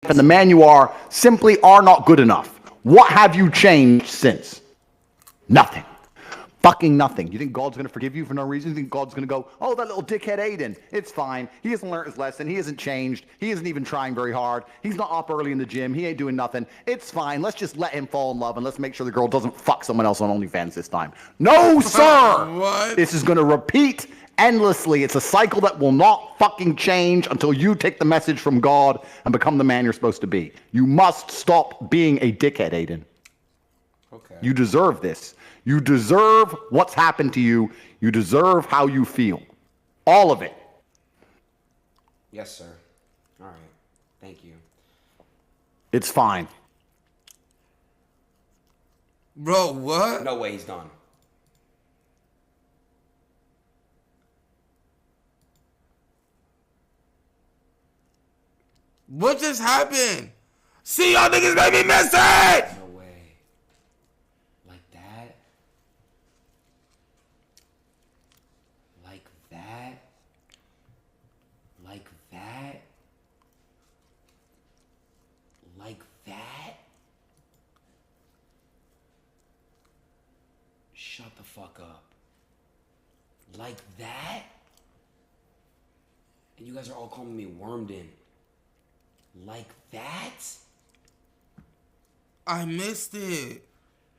and the man you are simply are not good enough. What have you changed since? Nothing. Fucking nothing. You think God's going to forgive you for no reason? You think God's going to go, oh, that little dickhead Adin, it's fine. He hasn't learned his lesson. He hasn't changed. He isn't even trying very hard. He's not up early in the gym. He ain't doing nothing. It's fine. Let's just let him fall in love and let's make sure the girl doesn't fuck someone else on OnlyFans this time. No, sir! What? This is going to repeat endlessly. It's a cycle that will not fucking change until you take the message from God and become the man you're supposed to be. You must stop being a dickhead, Adin. Okay. You deserve this. You deserve what's happened to you. You deserve how you feel. All of it. Yes, sir. All right. Thank you. It's fine. Bro, what? No way he's done. What just happened? See, y'all niggas made me miss it! No way. Like that? Like that? Like that? Like that? Shut the fuck up. Like that? And you guys are all calling me wormed in. Like that? I missed it.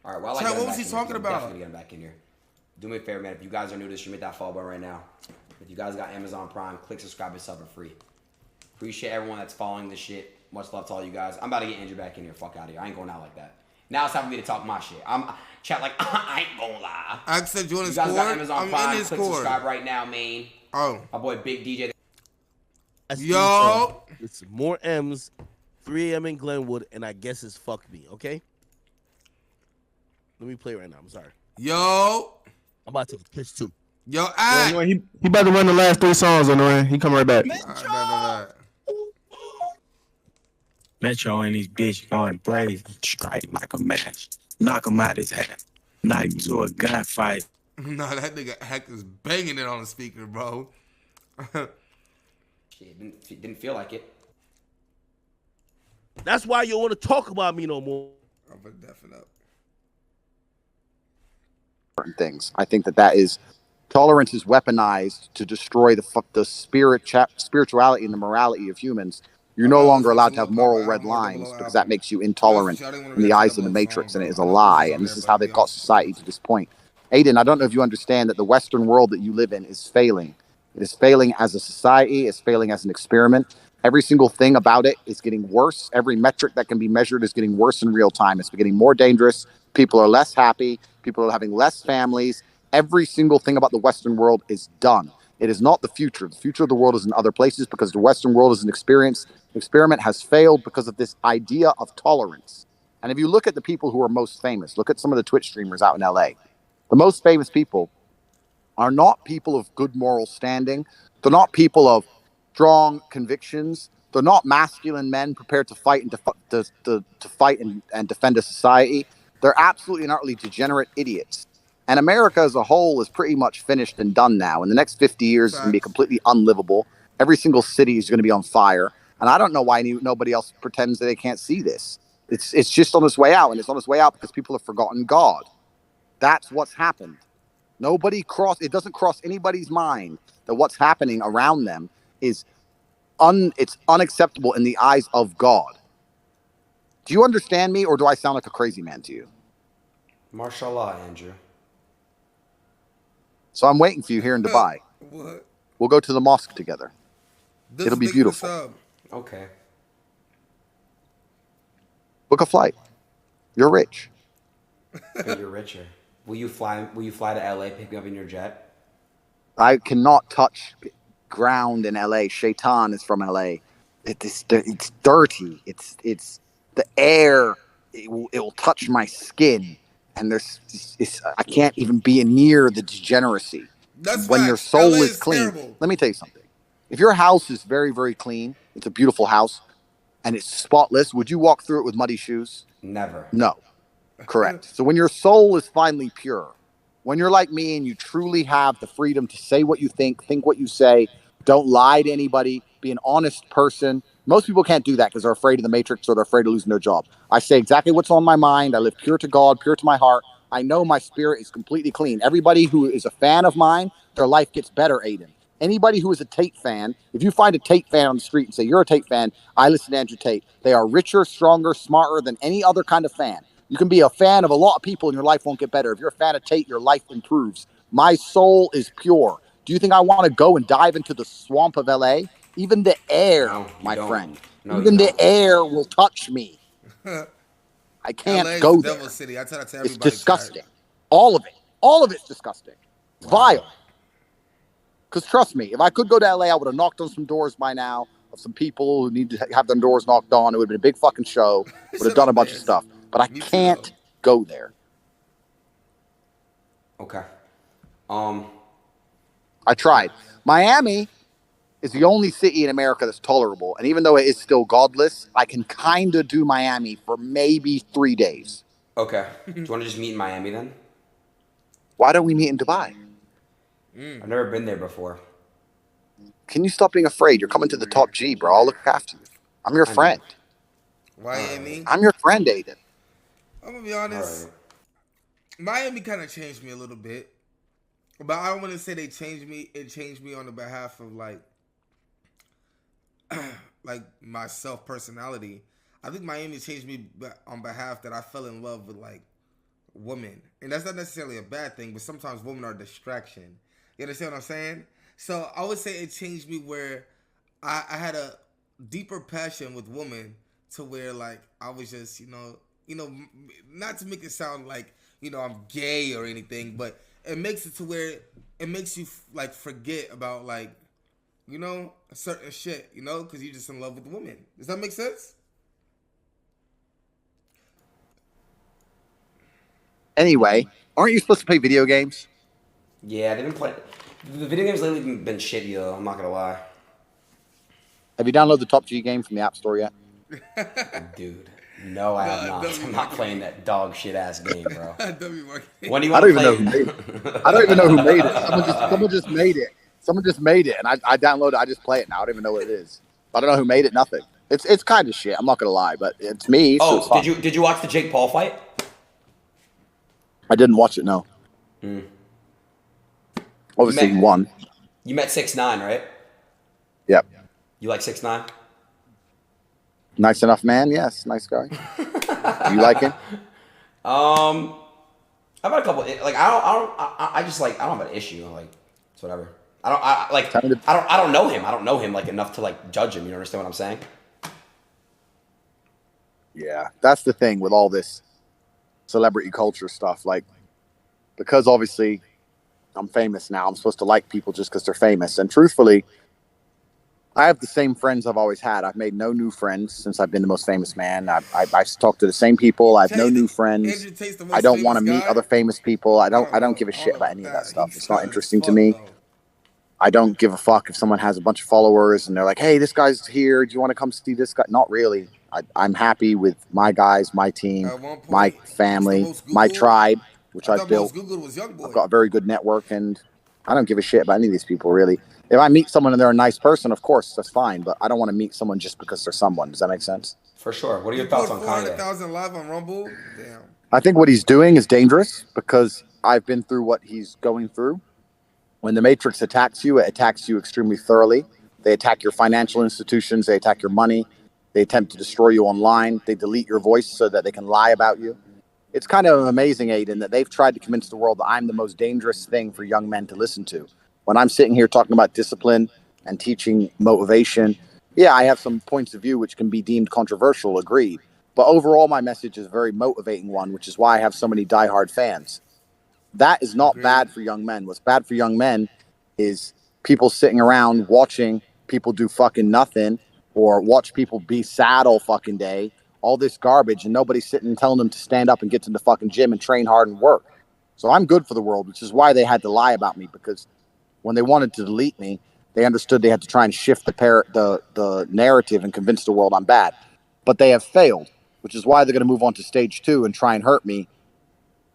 All right, well, I Chad, what was he talking about? Definitely get him back in here. Do me a favor, man. If you guys are new to this, you hit that follow button right now. If you guys got Amazon Prime, click subscribe yourself for free. Appreciate everyone that's following this shit. Much love to all you guys. I'm about to get Andrew back in here. Fuck out of here. I ain't going out like that. Now it's time for me to talk my shit. I'm chat like I ain't gonna lie. I said join You his guys court. got Amazon I'm Prime. in his Click court. subscribe right now, man. Oh. My boy Big DJ. Yo. It's more M's, 3 a.m. in Glenwood, and I guess it's fuck me, okay? Let me play right now. I'm sorry. Yo. I'm about to take a piss too. Yo, I. Yeah, he about to run the last 3 songs on the way. He come right back. Metro and these bitch going blaze, strike like a match, knock him out his hat, knock him to a gunfight. Nah, that nigga Heck is banging it on the speaker, bro. Shit, didn't feel like it. That's why you don't want to talk about me no more. I'm gonna deafen up. Things. I think that is tolerance is weaponized to destroy the spirituality and the morality of humans. You're no longer allowed to have moral red lines because that makes you intolerant in the eyes of the Matrix, and it is a lie. And this is how they've got society to this point. Adin, I don't know if you understand that the Western world that you live in is failing. It is failing as a society. It's failing as an experiment. Every single thing about it is getting worse. Every metric that can be measured is getting worse in real time. It's getting more dangerous. People are less happy. People are having less families. Every single thing about the Western world is done. It is not the future. The future of the world is in other places because the Western world is an experiment has failed because of this idea of tolerance. And if you look at the people who are most famous, look at some of the Twitch streamers out in LA. The most famous people are not people of good moral standing. They're not people of strong convictions. They're not masculine men prepared to fight and to fight and defend a society. They're absolutely and utterly degenerate idiots. And America as a whole is pretty much finished and done now. In the next 50 years, it's going to be completely unlivable. Every single city is going to be on fire. And I don't know why nobody else pretends that they can't see this. It's just on its way out. And it's on its way out because people have forgotten God. That's what's happened. It doesn't cross anybody's mind that what's happening around them is it's unacceptable in the eyes of God. Do you understand me, or do I sound like a crazy man to you? Mashallah, Andrew. So I'm waiting for you here in Dubai. What? We'll go to the mosque together. It'll be beautiful. Okay. Book a flight. You're rich. Because you're richer. Will you fly to LA, pick me up in your jet? I cannot touch ground in LA. Shaitan is from LA. It's dirty. It's the air. It will touch my skin, and I can't even be near the degeneracy. That's when facts. your soul LA is clean. terrible. Let me tell you something. If your house is very, very clean, it's a beautiful house, and it's spotless, would you walk through it with muddy shoes? Never. No. Correct. So when your soul is finally pure, when you're like me and you truly have the freedom to say what you think what you say, don't lie to anybody, be an honest person, Most people can't do that because they're afraid of the Matrix or they're afraid of losing their job. I say exactly what's on my mind. I live pure to God, pure to my heart. I know my spirit is completely clean. Everybody who is a fan of mine, their life gets better, Adin. Anybody who is a Tate fan, if you find a Tate fan on the street and say, you're a Tate fan, I listen to Andrew Tate. They are richer, stronger, smarter than any other kind of fan. You can be a fan of a lot of people and your life won't get better. If you're a fan of Tate, your life improves. My soul is pure. Do you think I want to go and dive into the swamp of LA? Even the air, No, my don't. friend. No, Even you the don't. air will touch me. I can't LA is go the there. Devil City. I tell that to It's everybody. disgusting. All of it. All of it's disgusting. It's vile. Because trust me, if I could go to LA, I would have knocked on some doors by now of some people who need to have their doors knocked on. It would have been a big fucking show. Would have done a bunch of stuff. But I Me too, can't go there. Okay. I tried. Miami is the only city in America that's tolerable. And even though it is still godless, I can kind of do Miami for maybe 3 days. Okay. Do you want to just meet in Miami then? Why don't we meet in Dubai? I've never been there before. Can you stop being afraid? You're coming to the top G, bro. I'll look after you. I'm your friend. Miami. I'm your friend, Adin. I'm gonna be honest. Miami kind of changed me a little bit, but I don't want to say they changed me. It changed me on the behalf of like my self personality. I think Miami changed me on behalf that I fell in love with like women, and that's not necessarily a bad thing. But sometimes women are a distraction. You understand what I'm saying? So I would say it changed me where I had a deeper passion with women to where like I was just you know not to make it sound like I'm gay or anything, but it makes it to where it makes you like forget about like certain shit because you're just in love with the woman. Does that make sense? Anyway, aren't you supposed to play video games? Yeah, they've been playing. The video games lately have been shitty though. I'm not gonna lie. Have you downloaded the Top G game from the App Store yet? Dude, no, I have not. I'm not playing that dog shit ass game, bro. When do you I want don't to even know play? who made it. I don't even know who made it. Someone just made it. Someone just made it, and I downloaded it. I just play it now. I don't even know what it is. I don't know who made it. Nothing. It's kind of shit. I'm not gonna lie, but it's me. So it's fun. Did you watch the Jake Paul fight? I didn't watch it. No. Obviously, he won. You met 6ix9ine, right? Yep. You like 6ix9ine? Nice enough man. Yes, nice guy. You like him? I've had a couple. Like I just like I don't have an issue. Like it's whatever. I don't know him. I don't know him like enough to like judge him. You understand what I'm saying? Yeah, that's the thing with all this celebrity culture stuff. Like, because obviously I'm famous now, I'm supposed to like people just because they're famous. And truthfully, I have the same friends I've always had. I've made no new friends since I've been the most famous man. I talk to the same people. I have no new friends. I don't want to meet other famous people. I don't give a shit about any of that stuff. It's not interesting to me. I don't give a fuck if someone has a bunch of followers and they're like, hey, this guy's here. Do you want to come see this guy? Not really. I'm happy with my guys, my team, my family, my tribe, which I've built. I've got a very good network, and I don't give a shit about any of these people, really. If I meet someone and they're a nice person, of course, that's fine. But I don't want to meet someone just because they're someone. Does that make sense? For sure. What are your thoughts on Kanye? 400,000 live on Rumble? Damn. I think what he's doing is dangerous because I've been through what he's going through. When the Matrix attacks you, it attacks you extremely thoroughly. They attack your financial institutions. They attack your money. They attempt to destroy you online. They delete your voice so that they can lie about you. It's kind of amazing, Adin, that they've tried to convince the world that I'm the most dangerous thing for young men to listen to. When I'm sitting here talking about discipline and teaching motivation, yeah, I have some points of view which can be deemed controversial, agreed. But overall, my message is a very motivating one, which is why I have so many diehard fans. That is not bad for young men. What's bad for young men is people sitting around watching people do fucking nothing or watch people be sad all fucking day, all this garbage, and nobody's sitting and telling them to stand up and get to the fucking gym and train hard and work. So I'm good for the world, which is why they had to lie about me, because when they wanted to delete me, they understood they had to try and shift the narrative and convince the world I'm bad. But they have failed, which is why they're going to move on to stage 2 and try and hurt me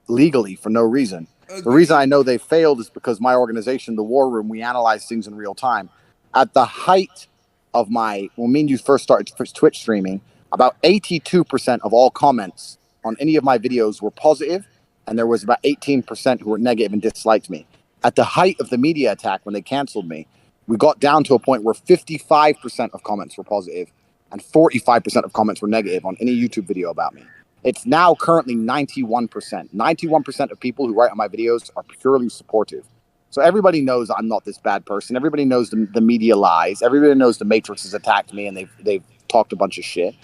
legally for no reason. The reason I know they failed is because my organization, the War Room, we analyze things in real time. At the height of when me and you first started Twitch streaming, about 82% of all comments on any of my videos were positive, and there was about 18% who were negative and disliked me. At the height of the media attack, when they canceled me, we got down to a point where 55% of comments were positive and 45% of comments were negative on any YouTube video about me. It's now currently 91%. 91% of people who write on my videos are purely supportive. So everybody knows I'm not this bad person. Everybody knows the media lies. Everybody knows the Matrix has attacked me and they've talked a bunch of shit.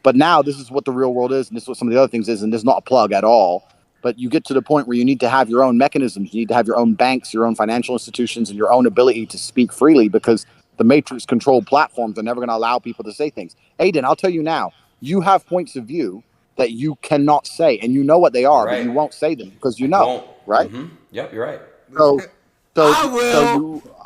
But now this is what the real world is, and this is what some of the other things is, and this is not a plug at all. But you get to the point where you need to have your own mechanisms. You need to have your own banks, your own financial institutions, and your own ability to speak freely, because the Matrix-controlled platforms are never going to allow people to say things. Adin, I'll tell you now, you have points of view that you cannot say, and you know what they are, Right. but you won't say them because you know, right? Yep, you're right.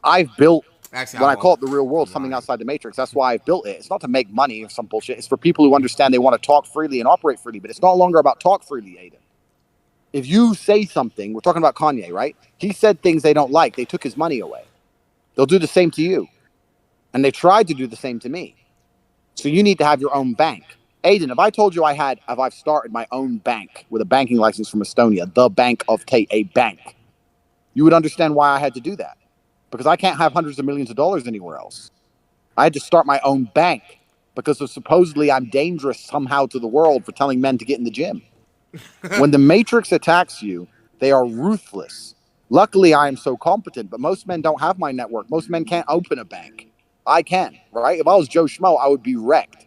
I've built, Actually, when I call it the real world, something outside the Matrix, that's why I've built it. It's not to make money or some bullshit. It's for people who understand they want to talk freely and operate freely, but it's no longer about talk freely, Adin. If you say something, we're talking about Kanye, right? He said things they don't like. They took his money away. They'll do the same to you. And they tried to do the same to me. So you need to have your own bank. Adin, if I told you I've started my own bank with a banking license from Estonia, the Bank of Tate, a bank, you would understand why I had to do that. Because I can't have hundreds of millions of dollars anywhere else. I had to start my own bank because of supposedly I'm dangerous somehow to the world for telling men to get in the gym. When the Matrix attacks you, they are ruthless. Luckily, I am so competent, but most men don't have my network. Most men can't open a bank. I can, right? If I was Joe Schmo, I would be wrecked.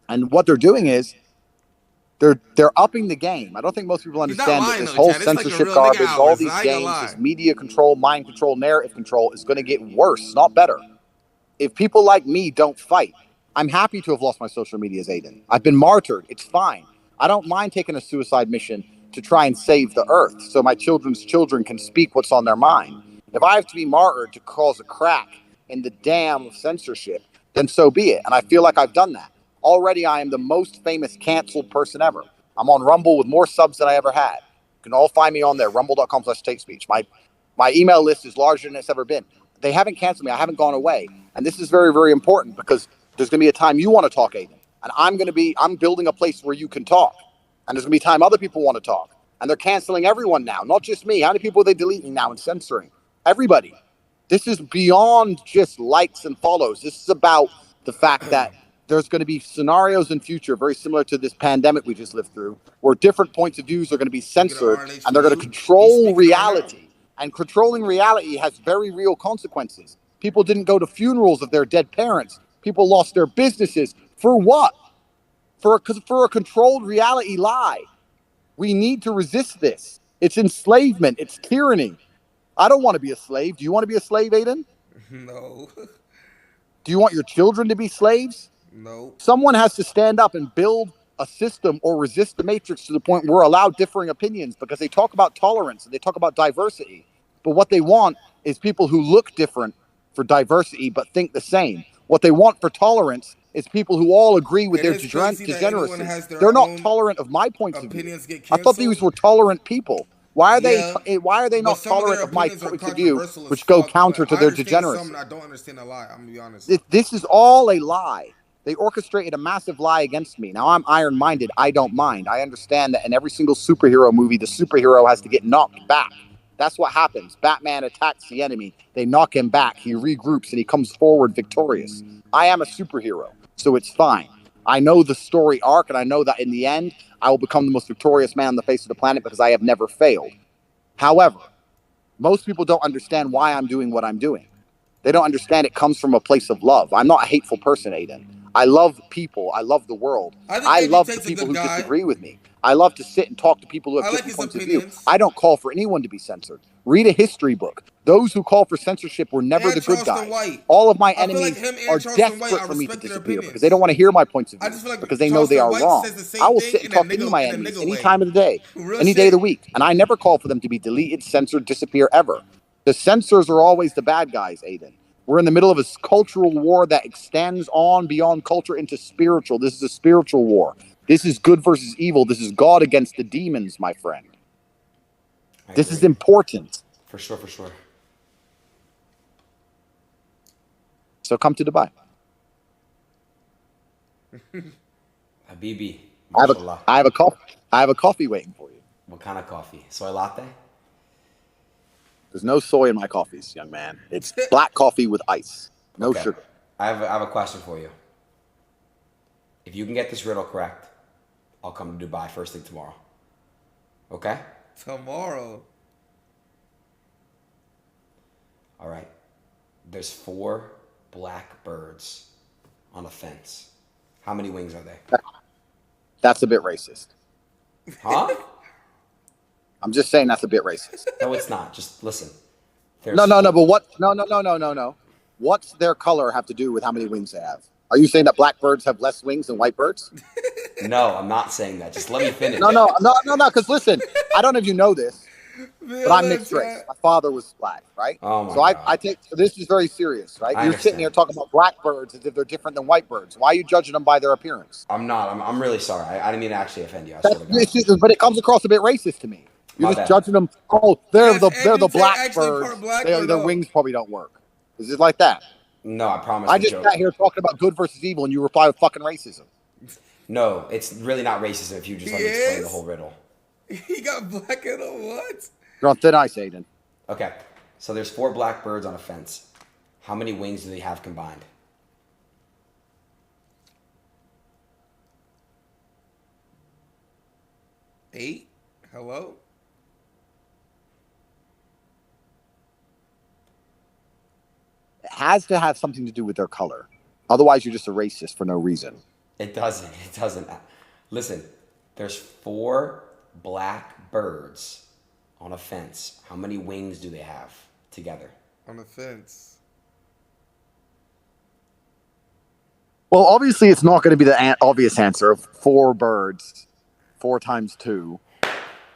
And what they're doing is they're upping the game. I don't think most people understand that this whole censorship garbage, all these games, this media control, mind control, narrative control is going to get worse, not better. If people like me don't fight, I'm happy to have lost my social medias, Adin. I've been martyred. It's fine. I don't mind taking a suicide mission to try and save the earth so my children's children can speak what's on their mind. If I have to be martyred to cause a crack in the dam of censorship, then so be it. And I feel like I've done that. Already, I am the most famous canceled person ever. I'm on Rumble with more subs than I ever had. You can all find me on there, rumble.com/TateSpeech. My email list is larger than it's ever been. They haven't canceled me. I haven't gone away. And this is very, very important because there's going to be a time you want to talk, Adin. And I'm building a place where you can talk. And there's going to be time other people want to talk. And they're canceling everyone now, not just me. How many people are they deleting now and censoring? Everybody. This is beyond just likes and follows. This is about the fact that there's going to be scenarios in future very similar to this pandemic we just lived through, where different points of views are going to be censored and they're going to control reality. And controlling reality has very real consequences. People didn't go to funerals of their dead parents. People lost their businesses. For what? For a controlled reality lie. We need to resist this. It's enslavement. It's tyranny. I don't want to be a slave. Do you want to be a slave, Adin? No. Do you want your children to be slaves? No. Someone has to stand up and build a system or resist the Matrix to the point where we're allowed differing opinions, because they talk about tolerance and they talk about diversity. But what they want is people who look different for diversity but think the same. What they want for tolerance is people who all agree with their degeneracy. They're not tolerant of my points of view. I thought these were tolerant people. Why are they not tolerant of my points of view, which go counter to their degeneracy? I don't understand a lie. I'm gonna be honest. This is all a lie. They orchestrated a massive lie against me. Now I'm iron-minded. I don't mind. I understand that in every single superhero movie, the superhero has to get knocked back. That's what happens. Batman attacks the enemy. They knock him back. He regroups and he comes forward victorious. I am a superhero, so it's fine. I know the story arc, and I know that in the end, I will become the most victorious man on the face of the planet because I have never failed. However, most people don't understand why I'm doing what I'm doing. They don't understand it comes from a place of love. I'm not a hateful person, Adin. I love people. I love the world. I love the people who disagree with me. I love to sit and talk to people who have different points of view. I don't call for anyone to be censored. Read a history book. Those who call for censorship were never the good guys. All of my enemies are desperate for me to disappear because they don't want to hear my points of view, because they know they are wrong. I will sit and talk to any of my enemies any time of the day, any day of the week. And I never call for them to be deleted, censored, disappear ever. The censors are always the bad guys, Adin. We're in the middle of a cultural war that extends on beyond culture into spiritual. This is a spiritual war. This is good versus evil. This is God against the demons, my friend. This is important. For sure, for sure. So come to Dubai. Habibi. I have Mashallah. I have a coffee waiting for you. What kind of coffee? Soy latte? There's no soy in my coffees, young man. It's black coffee with ice, no Okay. sugar. I have a question for you. If you can get this riddle correct, I'll come to Dubai first thing tomorrow. Okay? Tomorrow. All right. There's 4 black birds on a fence. How many wings are there? That's a bit racist. Huh? I'm just saying that's a bit racist. No, it's not. Just listen. There's No. But what? No. What's their color have to do with how many wings they have? Are you saying that black birds have less wings than white birds? No, I'm not saying that. Just let me finish. No. Because listen, I don't know if you know this, but I'm mixed race. My father was black, right? Oh my so God. I take this is very serious, right? I You're sitting understand. here talking about black birds as if they're different than white birds. Why are you judging them by their appearance? I'm not. I'm really sorry. I didn't mean to actually offend you. I swear to God. But it comes across a bit racist to me. You're My just bad. judging them. Oh, they're Is the Andrew Tate black actually birds. part black Their or no? wings probably don't work. Is it like that? No, I promise. I the just joke. got here talking about good versus evil, and you reply with fucking racism. No, it's really not racism if you just let me He explain is? the whole riddle. He got black in a what? You're on thin ice, Adin. Okay. So there's 4 black birds on a fence. How many wings do they have combined? Eight? Hello? It has to have something to do with their color. Otherwise, you're just a racist for no reason. It doesn't. It doesn't. Listen, there's 4 black birds on a fence. How many wings do they have together? On the fence. Well, obviously, it's not going to be the obvious answer of 4 birds, 4 times 2,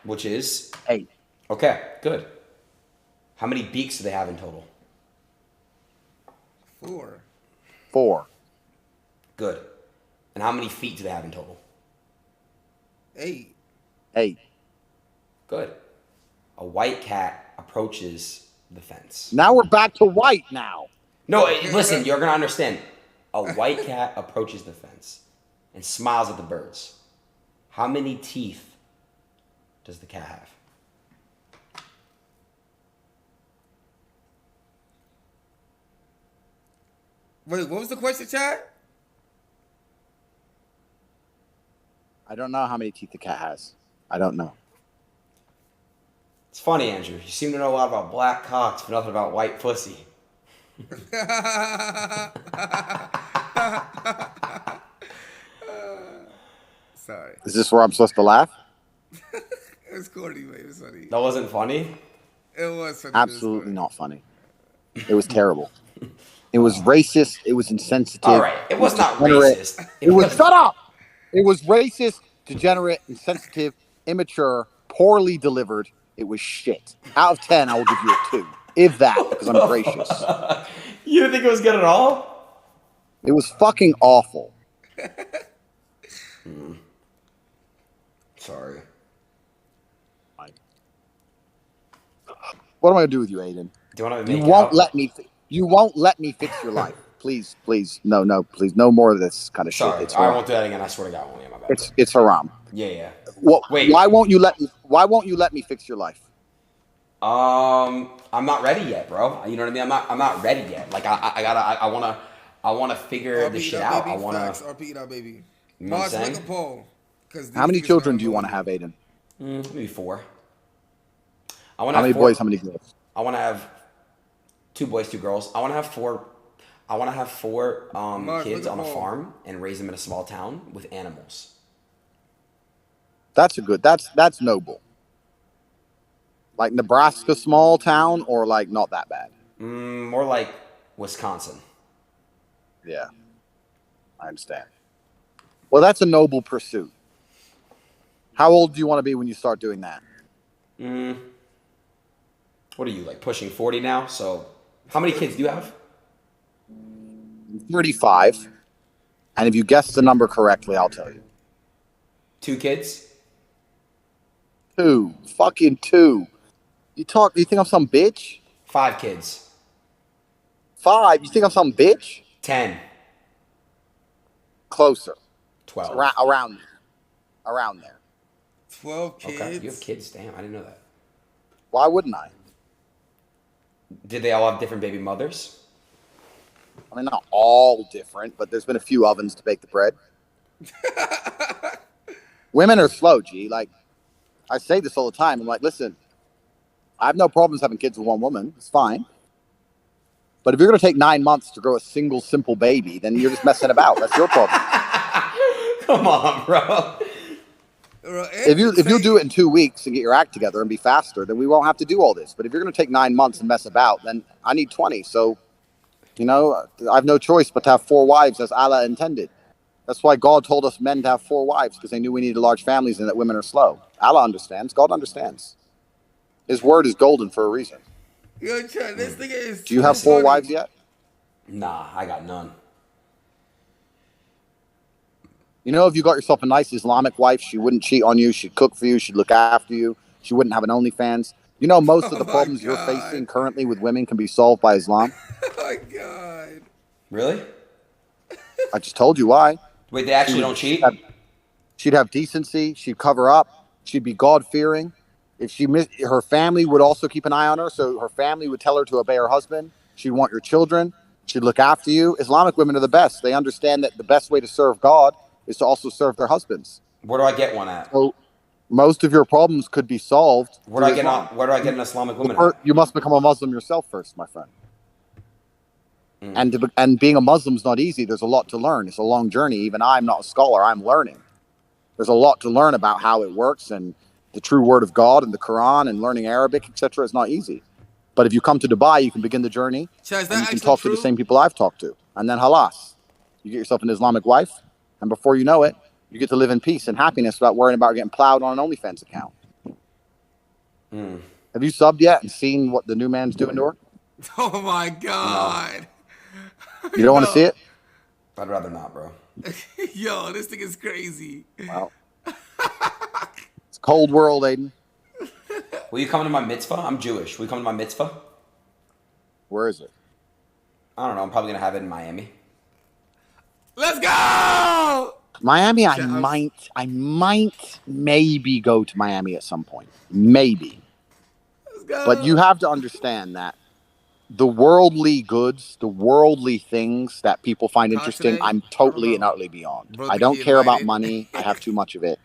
Which is 8. okay. Good. How many beaks do they have in total? 4. 4. Good. And how many feet do they have in total? 8. 8. Good. A white cat approaches the fence. Now we're back to white now. No, listen, you're gonna understand. A white cat approaches the fence and smiles at the birds. How many teeth does the cat have? Wait, what was the question, Chad? I don't know how many teeth the cat has. I don't know. It's funny, Andrew. You seem to know a lot about black cocks, but nothing about white pussy. Sorry. Is this where I'm supposed to laugh? It's corny, man. It's funny. That wasn't funny? It was funny. Absolutely not funny. It was terrible. It was racist. It was insensitive. All right. It was not degenerate. racist. It was shut up. It was racist, degenerate, insensitive, immature, poorly delivered. It was shit. Out of 10, I will give you a 2, if that, because I'm gracious. You didn't think it was good at all? It was fucking awful. Sorry. What am I gonna do with you, Adin? Do you want to You make won't out? let me. You won't let me fix your life. Please, no, please, no more of this kind of shit. Sorry. It's I haram. won't do that again. I swear to God, I won't. Yeah, my bad. It's haram. Yeah. What? Wait. Why won't you let me? Why won't you let me fix your life? I'm not ready yet, bro. You know what I mean? I'm not ready yet. Like I wanna figure this shit out. I wanna. RP it out, baby. You know what I'm Pause, make saying? a poll. How many children do you want to have, Adin? Maybe 4. I want How many boys? How many girls? I want to have 2 boys, 2 girls. I want to have 4. I want to have 4 Mark, kids look at on a Paul. farm and raise them in a small town with animals. That's a good. That's noble. Like Nebraska, small town, or like not that bad. More like Wisconsin. Yeah, I understand. Well, that's a noble pursuit. How old do you want to be when you start doing that? What are you, like pushing 40 now? So how many kids do you have? 35. And if you guess the number correctly, I'll tell you. 2 kids? 2. Fucking 2. You think I'm some bitch? 5 kids? 5. You think I'm some bitch? 10? Closer. 12. Around there. 12 kids. Okay, you have kids. Damn, I didn't know that. Why wouldn't I? Did they all have different baby mothers? I mean, not all different, but there's been a few ovens to bake the bread. Women are slow, G. Like, I say this all the time. I'm like, listen, I have no problems having kids with one woman. It's fine. But if you're going to take 9 months to grow a single, simple baby, then you're just messing about. That's your problem. Come on, bro. If you do it in 2 weeks and get your act together and be faster, then we won't have to do all this. But if you're going to take 9 months and mess about, then I need 20. So, I have no choice but to have 4 wives as Allah intended. That's why God told us men to have 4 wives, because they knew we needed large families and that women are slow. Allah understands. God understands. His word is golden for a reason. Yo, Chad, this nigga is. Do you have 4 wives yet? Nah, I got none. If you got yourself a nice Islamic wife, she wouldn't cheat on you. She'd cook for you. She'd look after you. She wouldn't have an OnlyFans. Most of the problems you're facing currently with women can be solved by Islam. Oh my God. Really? I just told you why. Wait, they actually don't cheat? She'd have decency. She'd cover up. She'd be God-fearing. If her family would also keep an eye on her, so her family would tell her to obey her husband. She'd want your children. She'd look after you. Islamic women are the best. They understand that the best way to serve God is to also serve their husbands. Where do I get one at? So most of your problems could be solved. Where do I get an Islamic woman at? You must become a Muslim yourself first, my friend. And being a Muslim is not easy. There's a lot to learn. It's a long journey. Even I'm not a scholar. I'm learning. There's a lot to learn about how it works, and the true word of God and the Quran and learning Arabic, etc. is not easy. But if you come to Dubai, you can begin the journey. Chad, and you can talk to the same people I've talked to. And then halas. You get yourself an Islamic wife. And before you know it, you get to live in peace and happiness without worrying about getting plowed on an OnlyFans account. Have you subbed yet and seen what the new man's doing to her? Oh my God. No. You don't want to see it? I'd rather not, bro. Yo, this thing is crazy. Well, it's a cold world, Adin. Will you come to my mitzvah? I'm Jewish. Will you come to my mitzvah? Where is it? I don't know. I'm probably going to have it in Miami. Let's go! Miami, I might maybe go to Miami at some point. Maybe. Let's go. But you have to understand that the worldly goods, the worldly things that people find interesting, I'm totally and utterly beyond. I don't care about money. I have too much of it.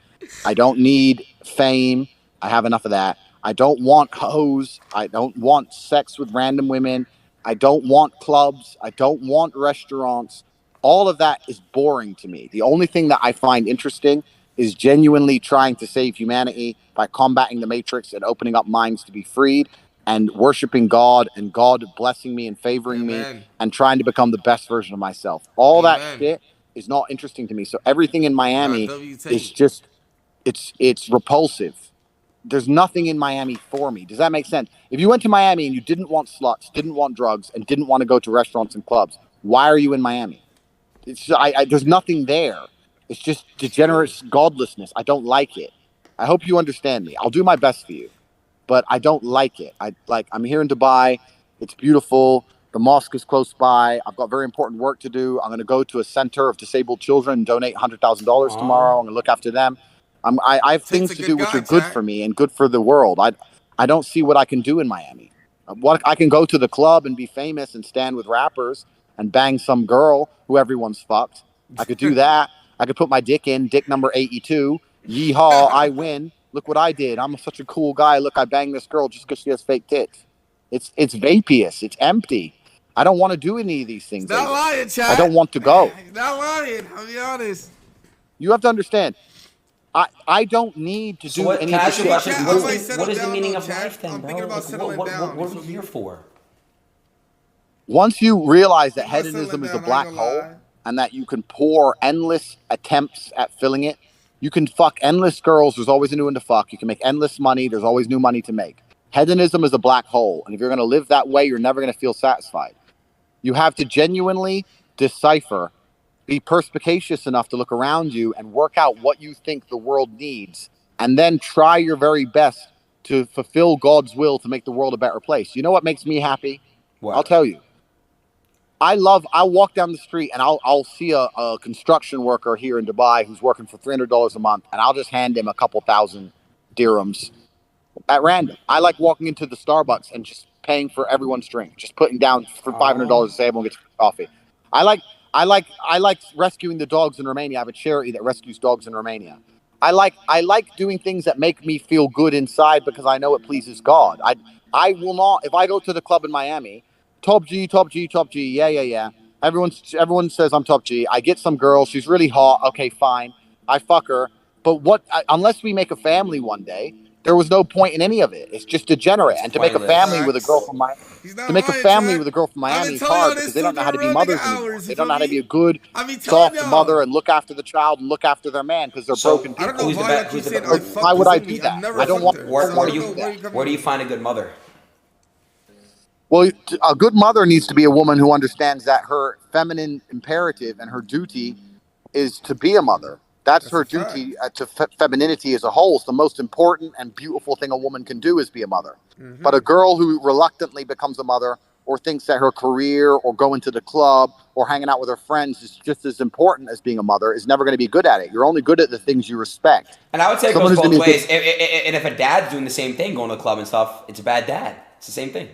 I don't need fame. I have enough of that. I don't want hoes. I don't want sex with random women. I don't want clubs. I don't want restaurants. All of that is boring to me. The only thing that I find interesting is genuinely trying to save humanity by combating the matrix and opening up minds to be freed and worshiping God and God blessing me and favoring me and trying to become the best version of myself. All that shit is not interesting to me. So everything in Miami is just, it's repulsive. There's nothing in Miami for me. Does that make sense? If you went to Miami and you didn't want sluts, didn't want drugs, and didn't want to go to restaurants and clubs, why are you in Miami? There's nothing there. It's just degenerate godlessness. I don't like it. I hope you understand me. I'll do my best for you, but I don't like it. I'm here in Dubai. It's beautiful. The mosque is close by. I've got very important work to do. I'm going to go to a center of disabled children and donate $100,000 tomorrow. I'm going to look after them. I have things to do which are good for me and good for the world. I don't see what I can do in Miami. I can go to the club and be famous and stand with rappers and bang some girl who everyone's fucked. I could do that. I could put my dick in, dick number 82. Yeehaw, I win. Look what I did. I'm such a cool guy. Look, I banged this girl just because she has fake tits. It's vaporous. It's empty. I don't want to do any of these things. Not lying, Chad. I don't want to go. Not lying. I'll be honest. You have to understand. I don't need to do any of this shit. What is the meaning of life then, bro? What are we here for? Once you realize that hedonism is a black hole and that you can pour endless attempts at filling it, you can fuck endless girls. There's always a new one to fuck. You can make endless money. There's always new money to make. Hedonism is a black hole. And if you're going to live that way, you're never going to feel satisfied. You have to genuinely decipher, be perspicacious enough to look around you and work out what you think the world needs, and then try your very best to fulfill God's will to make the world a better place. You know what makes me happy? What? I'll tell you. I'll walk down the street and I'll see a construction worker here in Dubai who's working for $300 a month, and I'll just hand him a couple thousand dirhams at random. I like walking into the Starbucks and just paying for everyone's drink, just putting down for $500 to say everyone gets coffee. I like rescuing the dogs in Romania. I have a charity that rescues dogs in Romania. I like doing things that make me feel good inside because I know it pleases God. I will not, if I go to the club in Miami, top G, yeah. Everyone says I'm top G. I get some girl, she's really hot. Okay, fine. I fuck her. But unless we make a family one day, there was no point in any of it. It's just degenerate. And to make a family with a girl from Miami, is hard because they don't know how to be mothers anymore. They don't know how to be a good, soft mother and look after the child and look after their man because they're broken people. I don't know why why would I do that? I don't want. Where do you find a good mother? Well, a good mother needs to be a woman who understands that her feminine imperative and her duty is to be a mother. That's her duty to femininity as a whole. It's the most important and beautiful thing a woman can do is be a mother. Mm-hmm. But a girl who reluctantly becomes a mother or thinks that her career or going to the club or hanging out with her friends is just as important as being a mother is never going to be good at it. You're only good at the things you respect. And I would say it goes both ways. And if a dad's doing the same thing, going to the club and stuff, it's a bad dad. It's the same thing.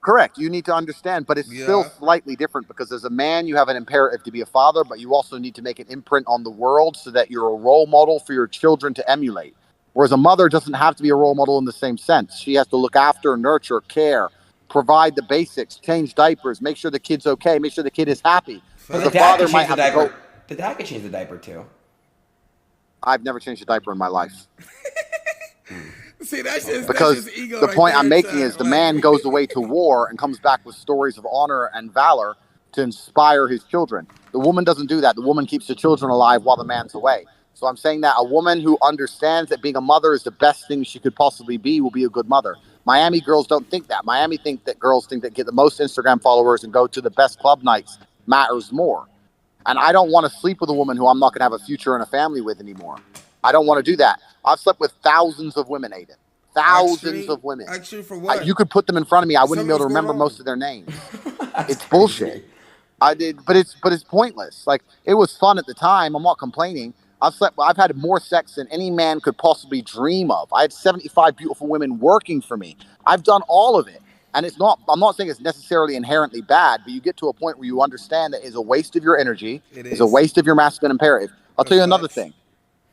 Correct. You need to understand, but it's still slightly different because as a man, you have an imperative to be a father, but you also need to make an imprint on the world so that you're a role model for your children to emulate. Whereas a mother doesn't have to be a role model in the same sense. She has to look after, nurture, care, provide the basics, change diapers, make sure the kid's okay, make sure the kid is happy. But the father might have to go. The dad can change the diaper too. I've never changed a diaper in my life. See, that's just because that's just ego the point right I'm making is the man goes away to war and comes back with stories of honor and valor to inspire his children. The woman doesn't do that. The woman keeps the children alive while the man's away. So I'm saying that a woman who understands that being a mother is the best thing she could possibly be will be a good mother. Miami girls don't think that. Miami think that girls think that get the most Instagram followers and go to the best club nights matters more. And I don't want to sleep with a woman who I'm not going to have a future and a family with anymore. I don't want to do that. I've slept with thousands of women, Adin. Thousands of women. Actually, for what? You could put them in front of me. I wouldn't be able to remember most of their names. It's bullshit. I did, but it's pointless. Like, it was fun at the time. I'm not complaining. I've had more sex than any man could possibly dream of. I had 75 beautiful women working for me. I've done all of it. And I'm not saying it's necessarily inherently bad, but you get to a point where you understand that it's a waste of your energy. It's a waste of your masculine imperative. I'll tell you another thing.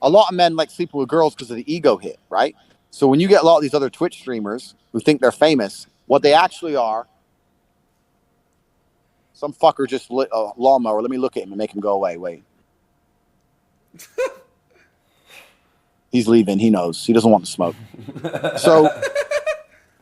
A lot of men like sleeping with girls because of the ego hit, right? So when you get a lot of these other Twitch streamers who think they're famous, what they actually are, some fucker just lit a lawnmower. Let me look at him and make him go away. Wait. He's leaving. He knows. He doesn't want to smoke.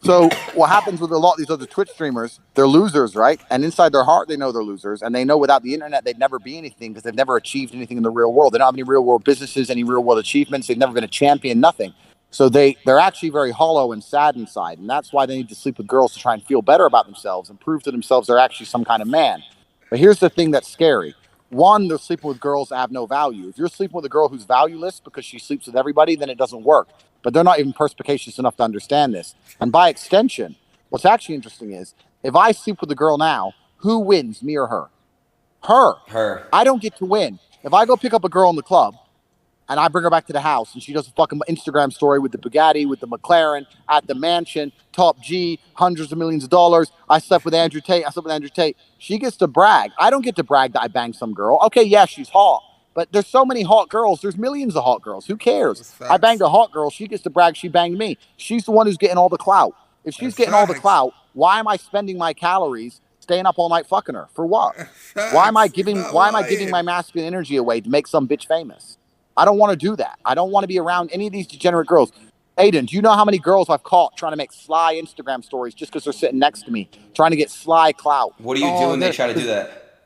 So what happens with a lot of these other Twitch streamers, they're losers, right? And inside their heart, they know they're losers. And they know without the internet, they'd never be anything because they've never achieved anything in the real world. They don't have any real world businesses, any real world achievements. They've never been a champion, nothing. So they're actually very hollow and sad inside. And that's why they need to sleep with girls to try and feel better about themselves and prove to themselves they're actually some kind of man. But here's the thing that's scary. One, they're sleeping with girls that have no value. If you're sleeping with a girl who's valueless because she sleeps with everybody, then it doesn't work. But they're not even perspicacious enough to understand this. And by extension, what's actually interesting is if I sleep with a girl now, who wins, me or her? Her. I don't get to win. If I go pick up a girl in the club and I bring her back to the house and she does a fucking Instagram story with the Bugatti, with the McLaren, at the mansion, top G, hundreds of millions of dollars. I slept with Andrew Tate. She gets to brag. I don't get to brag that I banged some girl. Okay, yeah, she's hot. But there's so many hot girls. There's millions of hot girls. Who cares? I banged a hot girl. She gets to brag she banged me. She's the one who's getting all the clout. If she's getting all the clout, why am I spending my calories staying up all night fucking her? For what? Why am I giving my masculine energy away to make some bitch famous? I don't want to do that. I don't want to be around any of these degenerate girls. Adin, do you know how many girls I've caught trying to make sly Instagram stories just because they're sitting next to me, trying to get sly clout? What do you do when they try to do that?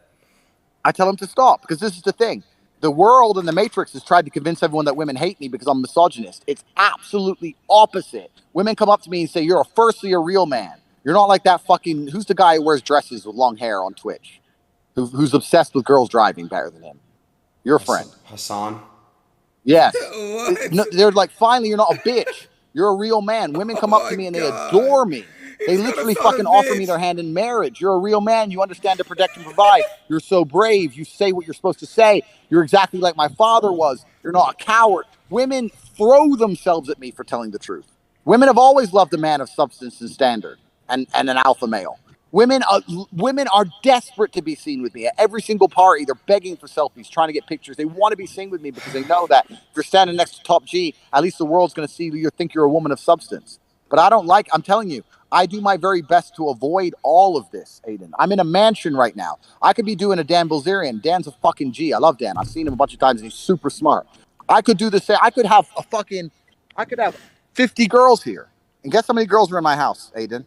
I tell them to stop because this is the thing. The world and the Matrix has tried to convince everyone that women hate me because I'm misogynist. It's absolutely opposite. Women come up to me and say, you're firstly a real man. You're not like that fucking, who's the guy who wears dresses with long hair on Twitch? Who's obsessed with girls driving better than him? Your friend. Hassan. Yes. No, they're like, finally, you're not a bitch. You're a real man. Women come up to me and they adore me. They literally fucking offer me their hand in marriage. You're a real man. You understand to protect and provide. You're so brave. You say what you're supposed to say. You're exactly like my father was. You're not a coward. Women throw themselves at me for telling the truth. Women have always loved a man of substance and standard and an alpha male. Women are desperate to be seen with me. At every single party, they're begging for selfies, trying to get pictures. They want to be seen with me because they know that if you're standing next to Top G, at least the world's going to see you, think you're a woman of substance. But I'm telling you, I do my very best to avoid all of this, Adin. I'm in a mansion right now. I could be doing a Dan Bilzerian. Dan's a fucking G. I love Dan. I've seen him a bunch of times and he's super smart. I could do the same. I could have 50 girls here. And guess how many girls are in my house, Adin?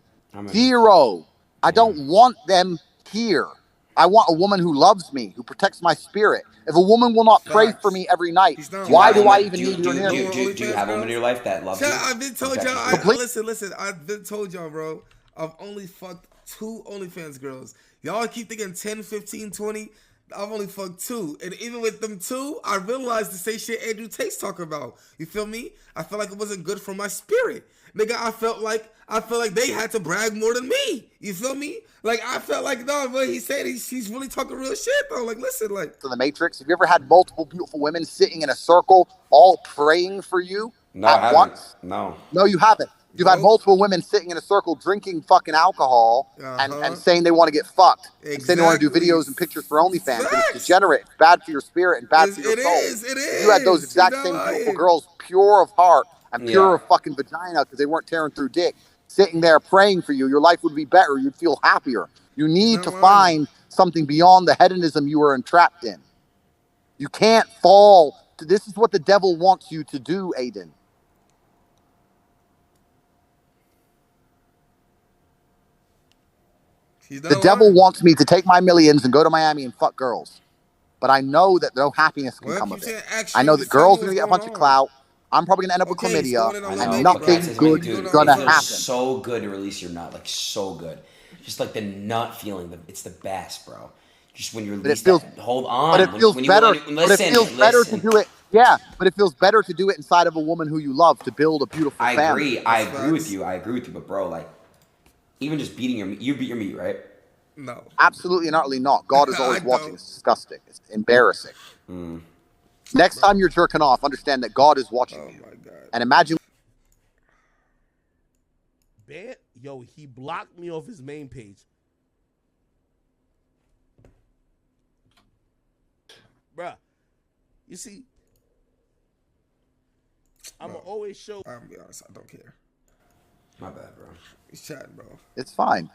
0. I don't want them here. I want a woman who loves me, who protects my spirit. If a woman will not pray for me every night, why do I even need her near me? Do you have a woman in your life that loves you? I've been told y'all. Listen. I've been told y'all, bro. I've only fucked 2 OnlyFans girls. Y'all keep thinking 10, 15, 20. I've only fucked 2. And even with them 2, I realized the same shit Andrew Tate's talking about. You feel me? I felt like it wasn't good for my spirit. Nigga, I felt like they had to brag more than me. You feel me? Like, I felt like, no, what he said, he's really talking real shit, though. Like, listen, like. For the Matrix, have you ever had multiple beautiful women sitting in a circle all praying for you at once? No, you haven't. You've had multiple women sitting in a circle drinking fucking alcohol and saying they want to get fucked. Exactly. And saying they want to do videos and pictures for OnlyFans. And it's degenerate. It's bad for your spirit and bad for your soul. It is. You had those exact same beautiful girls, pure of heart and pure of fucking vagina because they weren't tearing through dick, sitting there praying for you. Your life would be better. You'd feel happier. You need to find something beyond the hedonism you are entrapped in. You can't fall. This is what the devil wants you to do, Adin. The devil wants me to take my millions and go to Miami and fuck girls. But I know that no happiness can come of it. I know that girls are going to get a bunch of clout. I'm probably going to end up with chlamydia. And nothing good is going to happen. It feels so good to release your nut. Like, so good. Just like the nut feeling. It's the best, bro. Just when you release that. Hold on. But it feels better. But it feels better to do it. Yeah, but it feels better to do it inside of a woman who you love to build a beautiful family. I agree with you. But bro, like, even just beating your meat, you beat your meat, right? No. Absolutely and utterly not. God is always watching. It's disgusting. It's embarrassing. Next time you're jerking off, understand that God is watching you. My God. And imagine. Yo, he blocked me off his main page. Bruh, you see, I'm going to always show. I'm going to be honest, I don't care. My bad, bro. He's chatting, bro. It's fine.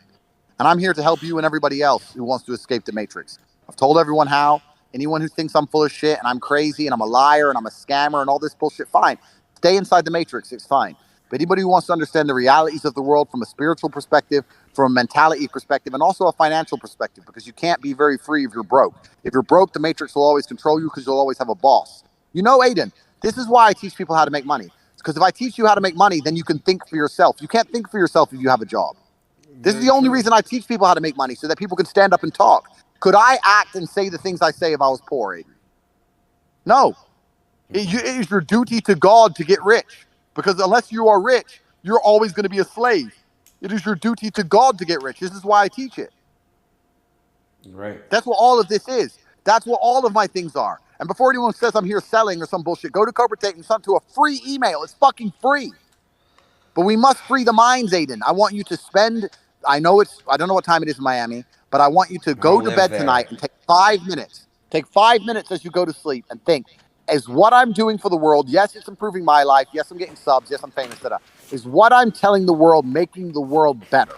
And I'm here to help you and everybody else who wants to escape the Matrix. I've told everyone how. Anyone who thinks I'm full of shit and I'm crazy and I'm a liar and I'm a scammer and all this bullshit, fine. Stay inside the Matrix. It's fine. But anybody who wants to understand the realities of the world from a spiritual perspective, from a mentality perspective, and also a financial perspective, because you can't be very free if you're broke. If you're broke, the Matrix will always control you because you'll always have a boss. You know, Adin, this is why I teach people how to make money. Because if I teach you how to make money, then you can think for yourself. You can't think for yourself if you have a job. This is the only reason I teach people how to make money, so that people can stand up and talk. Could I act and say the things I say if I was poor, Adin? No. It is your duty to God to get rich. Because unless you are rich, you're always going to be a slave. It is your duty to God to get rich. This is why I teach it. Right. That's what all of this is. That's what all of my things are. And before anyone says I'm here selling or some bullshit, go to Cobra Tate and send to a free email. It's fucking free. But we must free the minds, Adin. I want you to spend, I don't know what time it is in Miami, but I want you to go to bed tonight and take 5 minutes. Take 5 minutes as you go to sleep and think, is what I'm doing for the world, yes, it's improving my life, yes, I'm getting subs, yes, I'm famous, is what I'm telling the world making the world better?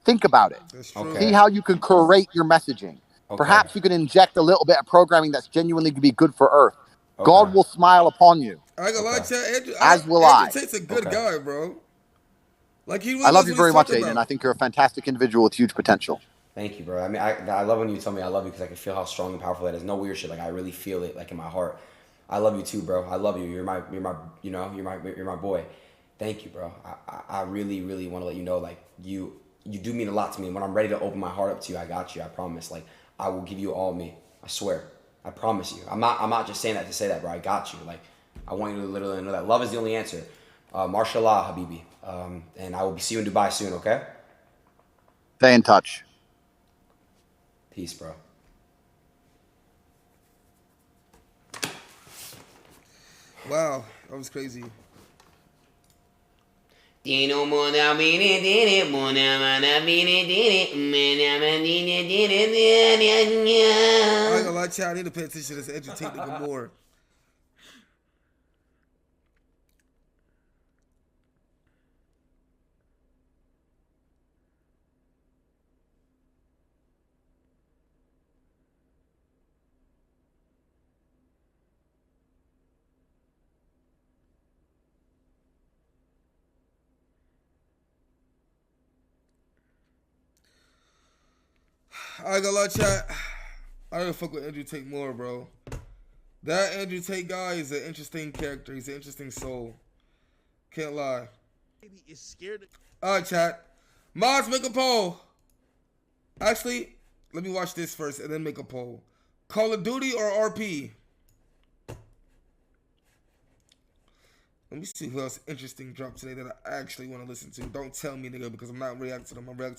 Think about it. Okay. See how you can curate your messaging. Okay. Perhaps you can inject a little bit of programming that's genuinely going to be good for Earth. Okay. God will smile upon you. I ain't gonna lie to you, Andrew. As will I. Andrew Tate's a good guy, bro. Like he really I love you very much, Adin. I think you're a fantastic individual with huge potential. Thank you, bro. I mean, I love when you tell me I love you because I can feel how strong and powerful that is. No weird shit. Like I really feel it, like in my heart. I love you too, bro. I love you. You're my boy. Thank you, bro. I really, really want to let you know, like you do mean a lot to me. When I'm ready to open my heart up to you, I got you. I promise. Like I will give you all me. I swear. I promise you. I'm not just saying that to say that, bro. I got you. Like I want you to literally know that love is the only answer. Mashallah, Habibi. And I will see you in Dubai soon, okay? Stay in touch. Peace, bro. Wow, that was crazy. I ain't gonna lie, child. I need to pay attention to this educate nigga more. I ain't gonna lie, chat. I don't fuck with Andrew Tate more, bro. That Andrew Tate guy is an interesting character. He's an interesting soul. Can't lie. Baby is scared. Alright, chat. Mods, make a poll. Actually, let me watch this first and then make a poll. Call of Duty or RP? Let me see who else interesting dropped today that I actually want to listen to. Don't tell me, nigga, because I'm not reacting to them. I'm reacting